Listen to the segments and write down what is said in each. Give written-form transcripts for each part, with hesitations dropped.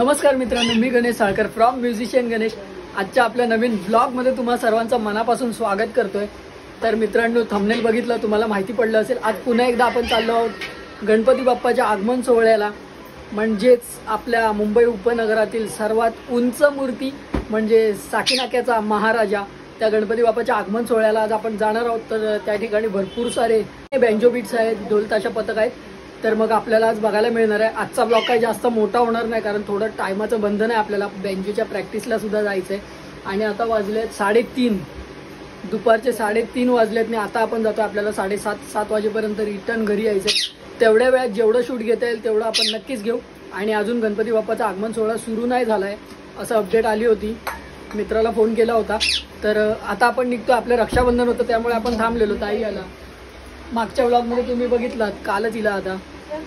नमस्कार मित्रांनो, मी Ganesh Salkar from musician Ganesh. आजच्या आपल्या नवीन व्लॉगमध्ये तुम्हा सर्वांचं मनापासून स्वागत करतोय। तर मित्रांनो, थंबनेल बघितलं तुम्हाला माहिती पडलं असेल, आज पुन्हा एकदा आपण चाललो आहोत गणपती बाप्पाच्या आगमन सोहळ्याला। म्हणजेच आपल्या मुंबई उपनगरातील सर्वात उंच मूर्ती म्हणजे साकीनाक्याचा महाराजा त्या गणपती बाप्पाच्या आगमन सोहळ्याला आज आपण जाणार आहोत। तर त्या ठिकाणी भरपूर सारे बँजो बीट्स आहेत, ढोल ताशा पथक आहेत। तर मग आपल्याला आज बघायला मिळणार आहे। आजचा ब्लॉग काही जास्त मोठा होणार नाही, कारण थोडं टायमाचं बंधन आहे, आपल्याला बँजोच्या प्रॅक्टिसला सुद्धा जायचंय। आणि आता वाजलेत 3:30, दुपारचे 3:30 वाजलेत आणि आता आपण जातो। आपल्याला 7:30 वाजेपर्यंत रिटर्न घरी यायचंय। तेवढ्या वेळात जेवढं शूट घेता येईल तेवढं आपण नक्कीच घेऊ। आणि अजून गणपती बाप्पाचा आगमन सोहळा सुरू नाही झालाय असं अपडेट आली होती, मित्राला फोन केला होता। तर आता आपण निघतो। आपलं रक्षाबंधन होतं त्यामुळे आपण थांबलेलो। ताई आला, मागच्या व्लॉगमध्ये तुम्ही बघितलात, कालच इला आता।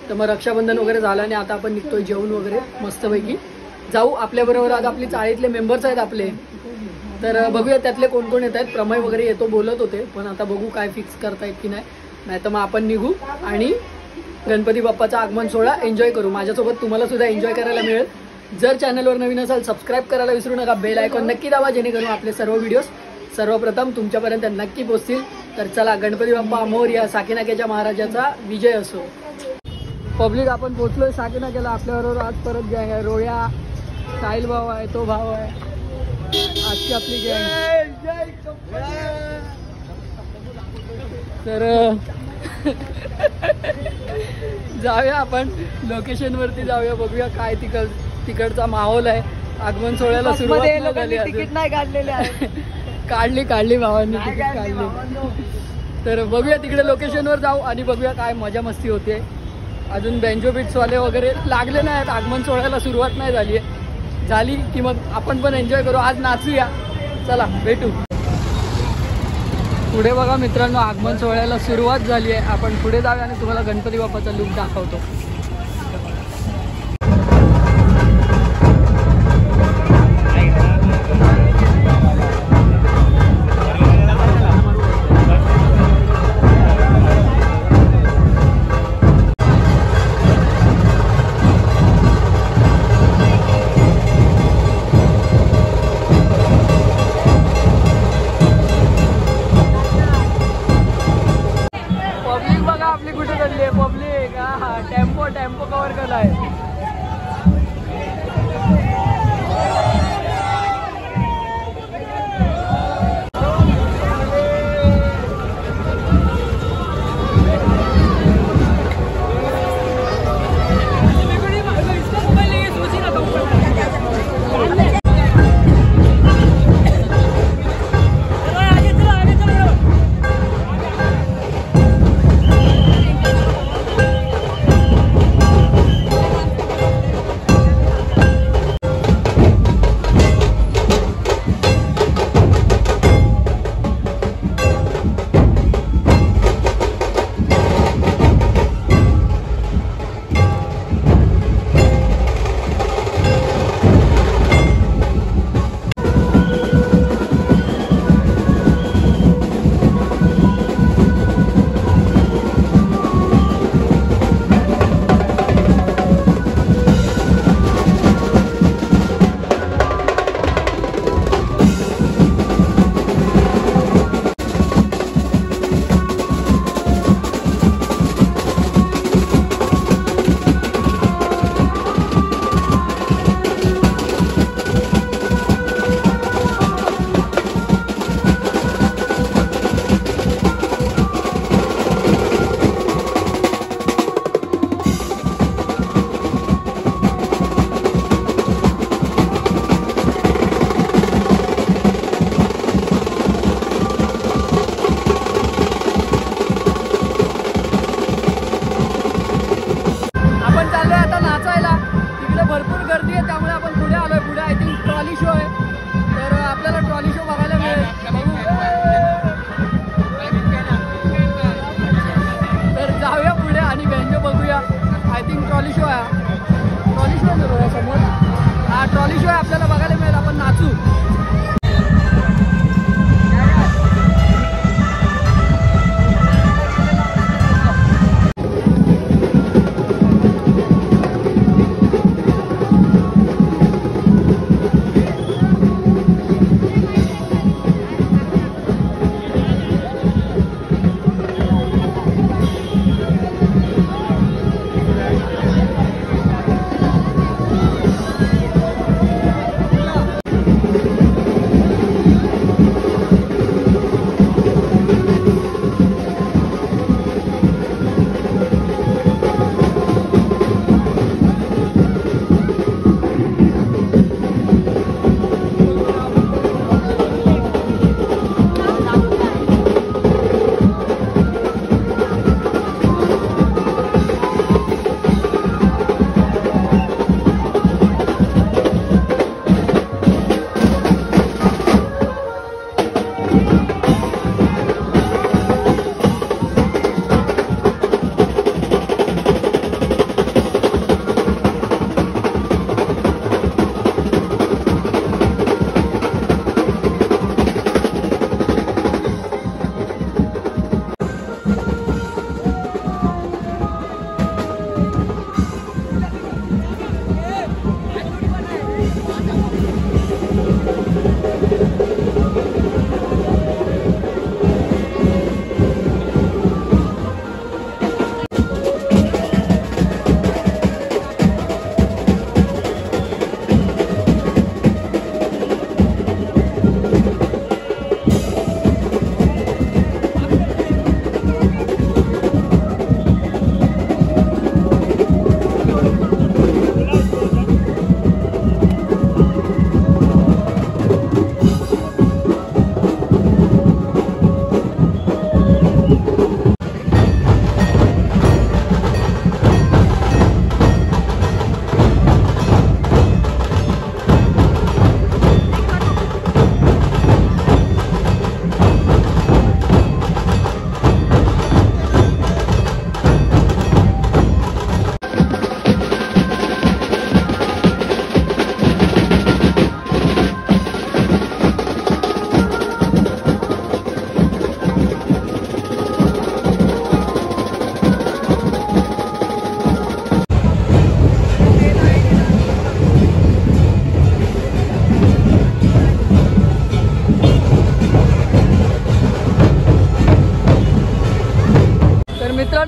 तर मग रक्षाबंधन वगैरे झालं आणि आता आपण निघतोय जेवण वगैरे मस्तपैकी जाऊ। आपल्याबरोबर आज आपली चाळीतले मेंबर्स आहेत आपले, तर बघूया त्यातले कोण कोण येत आहेत। प्रमय वगैरे येतो बोलत होते, पण आता बघू काय फिक्स करतायत की नाही तर मग आपण निघू आणि गणपती बाप्पाचा आगमन सोहळा एन्जॉय करू। माझ्यासोबत तुम्हाला सुद्धा एन्जॉय करायला मिळेल। जर चॅनलवर नवीन असाल सबस्क्राइब करायला विसरू नका, बेल आयकॉन नक्की दाबा, जेणेकरून आपले सर्व व्हिडिओज सर्वप्रथम तुमच्यापर्यंत नक्की पोहोचतील। तर चला, गणपती बाप्पा मोरया, साकीनाक्याच्या महाराजाचा विजय असो। पब्लिक आपण पोहोचलोय साकीनाक्याला। आपल्याबरोबर आज परत गँग आहे, रोया, साहिल भाऊ आहे, तो भाऊ आहे, आजची आपली गँग। तर जाऊया आपण लोकेशनवरती जाऊया, बघूया काय तिकडचा माहोल आहे। आगमन सोहळ्याला सुरुवात झाली, तिकीट नाही काढलेले आहे। काढली भावांनी तिकीट काढली। तर बघूया तिकडे लोकेशनवर जाऊ आणि बघूया काय मजा मस्ती होते। अजून बँजो बीट्सवाले वगैरे लागले नाहीत, आगमन सोहळ्याला सुरुवात नाही झाली आहे। झाली की मग आपण पण एन्जॉय करू, आज नाचूया। चला भेटू पुढे। बघा मित्रांनो, आगमन सोहळ्याला सुरुवात झाली आहे। आपण पुढे जाऊया आणि तुम्हाला गणपती बाप्पाचा लुक दाखवतो। आपली कुठे चालली आहे पब्लिक? हा टेम्पो कव्हर केलाय। भरपूर गर्दी आहे त्यामुळे आपण पुढे आलोय। पुढे आय थिंक ट्रॉली शो आहे, तर आपल्याला ट्रॉली शो बघायला मिळेल। तर जाऊया पुढे आणि बँजो बघूया। आय थिंक ट्रॉली शो आहे, समोर हा ट्रॉली शो आहे, आपल्याला बघायला मिळेल। आपण नाचू।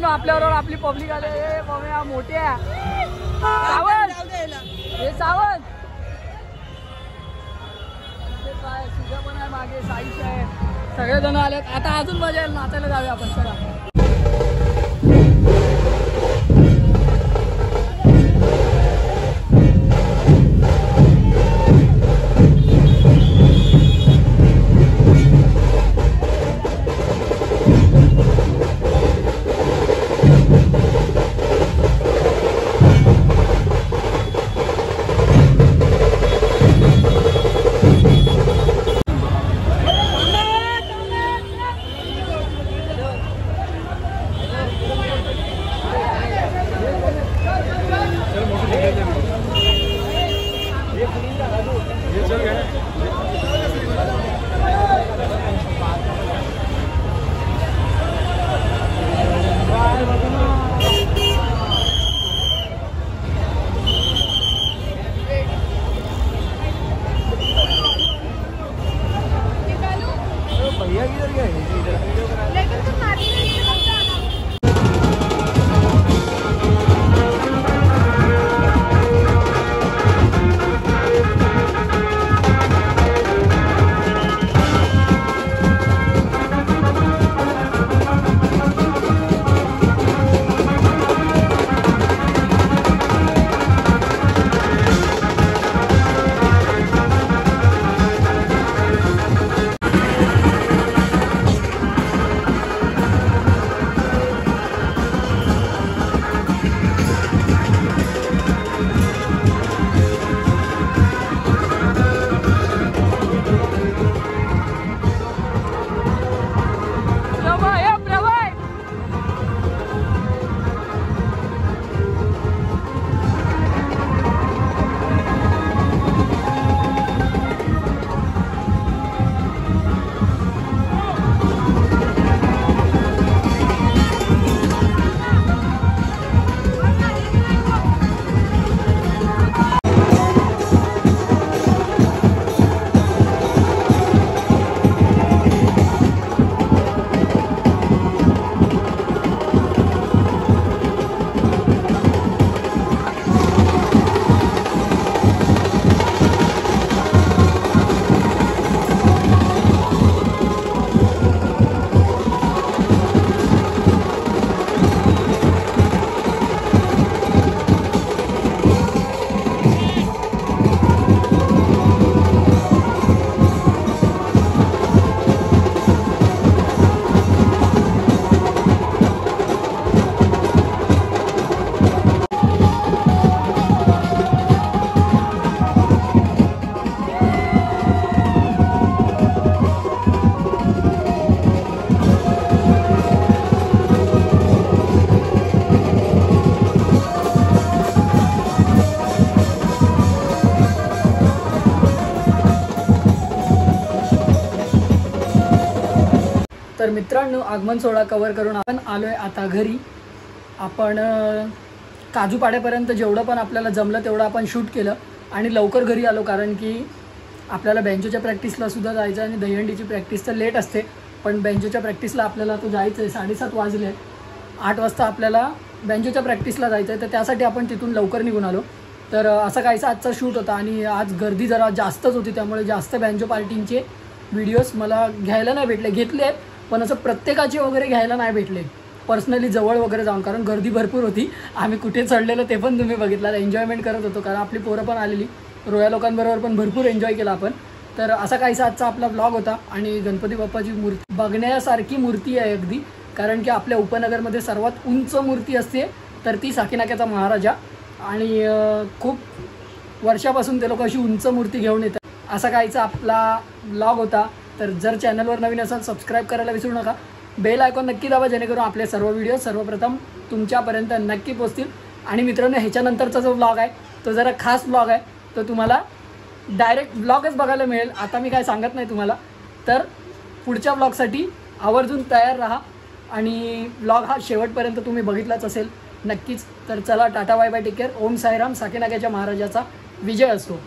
मित्रांनो आपल्याबरोबर आपली पब्लिक आले. मोठे आहे सावंत, हे सावंत सुद्धा पण आहे मागे, साईश आहे, सगळेजण आलेत. आता अजून मजा येईल, नाचायला जाऊया आपण. चला तर मित्रांनो आगमन सोहळा कव्हर करून आपण आलोय आता घरी. आपण काजूपाड्यापर्यंत जेवढं पण आपल्याला जमलं तेवढं आपण शूट केलं आणि लवकर घरी आलो, कारण की आपल्याला बँजोच्या प्रॅक्टिसला सुद्धा जायचं आणि दहीहंडीची प्रॅक्टिस तर लेट असते, पण बँजोच्या प्रॅक्टिसला आपल्याला तो जायचं आहे. 7:30 वाजले, 8 वाजता आपल्याला बँजोच्या प्रॅक्टिसला जायचं आहे, तर त्यासाठी आपण तिथून लवकर निघून आलो. तर असं काहीसा आजचा शूट होता आणि आज गर्दी जरा जास्तच होती, त्यामुळे जास्त बँजो पार्टींचे व्हिडिओज मला घ्यायला नाही भेटले. घेतले आहेत पण असं प्रत्येकाचे वगैरे घ्यायला नाही भेटले, पर्सनली जवळ वगैरे जाऊन, कारण गर्दी भरपूर होती. आम्ही कुठे चढलेलो ते पण तुम्ही बघितलं, एन्जॉयमेंट करत होतो, कारण आपली पोरं पण आलेली, रोया लोकांबरोबर पण भरपूर एन्जॉय केला आपण. तर असा काहीसा आजचा आपला ब्लॉग होता. आणि गणपती बाप्पाची मूर्ती बघण्यासारखी मूर्ती आहे अगदी, कारण की आपल्या उपनगरमध्ये सर्वात उंच मूर्ती असते तर ती साकीनाक्याचा महाराजा, आणि खूप वर्षापासून ते लोक अशी उंच मूर्ती घेऊन येतात. असा काहीचा आपला ब्लॉग होता. तर जर चॅनलवर नवीन असाल सबस्क्राईब करायला विसरू नका, बेल आयकॉन नक्की दाबा, जेणेकरून आपले सर्व व्हिडिओ सर्वप्रथम तुमच्यापर्यंत नक्की पोहोचतील. आणि मित्रांनो ह्याच्यानंतरचा जो ब्लॉग आहे तो जरा खास ब्लॉग आहे, तो तुम्हाला डायरेक्ट ब्लॉगच बघायला मिळेल. आता मी काय सांगत नाही तुम्हाला, तर पुढच्या ब्लॉगसाठी आवर्जून तयार राहा. आणि ब्लॉग हा शेवटपर्यंत तुम्ही बघितलाच असेल नक्कीच. तर चला, tata bye bye, take care. Om Sairam. साकीनाक्याच्या महाराजाचा विजय असो.